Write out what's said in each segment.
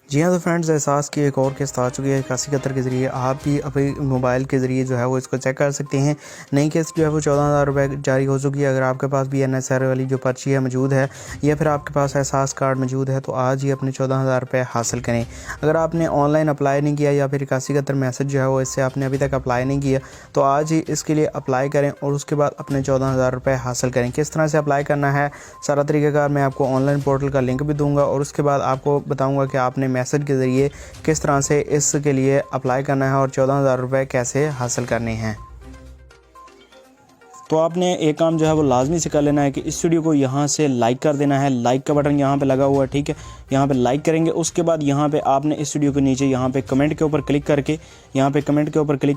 जी हाँ, तो फ्रेंड्स एहसास की एक और किस्त आ चुकी है 8171 के ज़रिए। आप भी अपने मोबाइल के ज़रिए जो है वो इसको चेक कर सकते हैं। नई किस्त जो है वो 14,000 रुपये जारी हो चुकी है। अगर आपके पास भी NSR वाली जो पर्ची है मौजूद है या फिर आपके पास एहसास कार्ड मौजूद है तो आज ही अपने 14,000 रुपये हासिल करें। अगर आपने ऑनलाइन अप्लाई नहीं किया या फिर 8171 मैसेज जो है वो इससे आपने अभी तक अप्लाई नहीं किया तो आज ही इसके लिए अप्लाई करें और उसके बाद अपने 14,000 रुपये हासिल करें। किस तरह से अप्लाई करना है सारा तरीक़ाकार मैं आपको ऑनलाइन पोर्टल का लिंक भी दूँगा और उसके बाद आपको बताऊँगा कि आपने मैसेज के ज़रिए किस तरह से इसके लिए अप्लाई करना है और 14,000 रुपये कैसे हासिल करने हैं। तो आपने एक काम जो है वो लाजमी से कर लेना है कि इस वीडियो को यहाँ से लाइक कर देना है। लाइक का बटन यहाँ पे लगा हुआ है, ठीक है। यहाँ पे लाइक करेंगे, उसके बाद यहाँ पे आपने इस वीडियो के नीचे यहाँ पे कमेंट के ऊपर क्लिक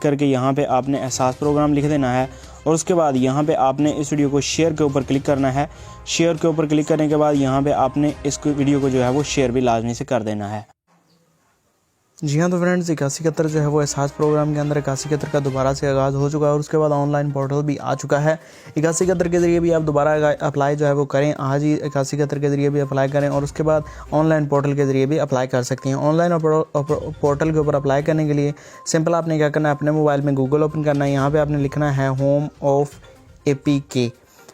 करके यहाँ पे आपने एहसास प्रोग्राम लिख देना है और उसके बाद यहाँ पे आपने इस वीडियो को शेयर के ऊपर क्लिक करना है। शेयर के ऊपर क्लिक करने के बाद यहाँ पे आपने इस वीडियो को जो है वो शेयर भी लाजमी से कर देना है। जी हाँ, तो फ्रेंड्स 8171 जो है वो एहसास प्रोग्राम के अंदर 8171 का दोबारा से आगाज़ हो चुका है और उसके बाद ऑनलाइन पोर्टल भी आ चुका है। 8171 के ज़रिए भी आप दोबारा अप्लाई जो है वो करें, आज ही 8171 के ज़रिए भी अप्लाई करें और उसके बाद ऑनलाइन पोर्टल के ज़रिए भी अप्लाई कर सकते हैं। ऑनलाइन पोर्टल के ऊपर अप्लाई करने के लिए सिंपल आपने क्या करना है, अपने मोबाइल में गूगल ओपन करना है। यहाँ पर आपने लिखना है home of APK।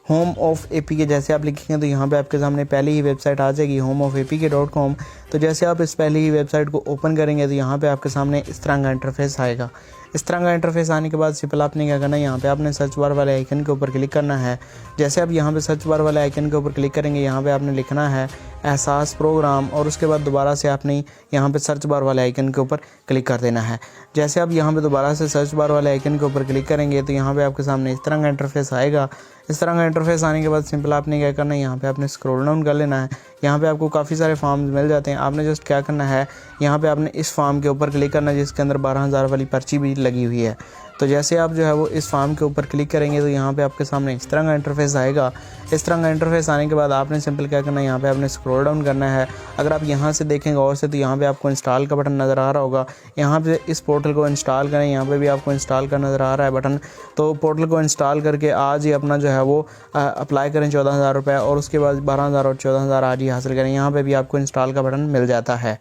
Home of APK जैसे आप लिखेंगे तो यहाँ पे आपके सामने पहली ही वेबसाइट आ जाएगी homeofapk.com। तो जैसे आप इस पहली ही वेबसाइट को ओपन करेंगे तो यहाँ पे आपके सामने इस तरह का इंटरफेस आएगा। इस तरह का इंटरफेस आने के बाद सिंपल आपने क्या करना है, यहाँ पे आपने सर्च बार वाले आइकन के ऊपर क्लिक करना है। जैसे आप यहाँ पे सर्च बार वाले आइकन के ऊपर क्लिक करेंगे यहाँ पे आपने लिखना है एहसास प्रोग्राम और उसके बाद दोबारा से आपने यहाँ पे सर्च बार वाले आइकन के ऊपर क्लिक कर देना है। जैसे आप यहाँ पे दोबारा से सर्च बार वाले आइकन के ऊपर क्लिक करेंगे तो यहाँ पे आपके सामने इस तरह का इंटरफेस आएगा। इस तरह का इंटरफेस आने के बाद सिंपल आपने क्या करना है, यहाँ पे आपने स्क्रॉल डाउन कर लेना है। यहाँ पे आपको काफ़ी सारे फॉर्म्स मिल जाते हैं। आपने जस्ट क्या करना है, यहाँ पे आपने इस फॉर्म के ऊपर क्लिक करना है जिसके अंदर 12,000 वाली पर्ची भी लगी हुई है। तो जैसे आप जो है वो इस फॉर्म के ऊपर क्लिक करेंगे तो यहाँ पे आपके सामने इस तरह का इंटरफेस आएगा। इस तरह का इंटरफेस आने के बाद आपने सिंपल क्या करना है, यहाँ पे आपने स्क्रॉल डाउन करना है। अगर आप यहाँ से देखेंगे और से तो यहाँ पे आपको इंस्टॉल का बटन नज़र आ रहा होगा। यहाँ पे इस पोर्टल को इंस्टॉल करें, यहाँ पे भी आपको इंस्टॉल का नज़र आ रहा है बटन। तो पोर्टल को इंस्टॉल करके आज ही अपना जो है वो अप्लाई करें 14,000 रुपये और उसके बाद 12,000 और 14,000 आज ही हासिल करें। यहाँ पर भी आपको इंस्टॉल का बटन मिल जाता है।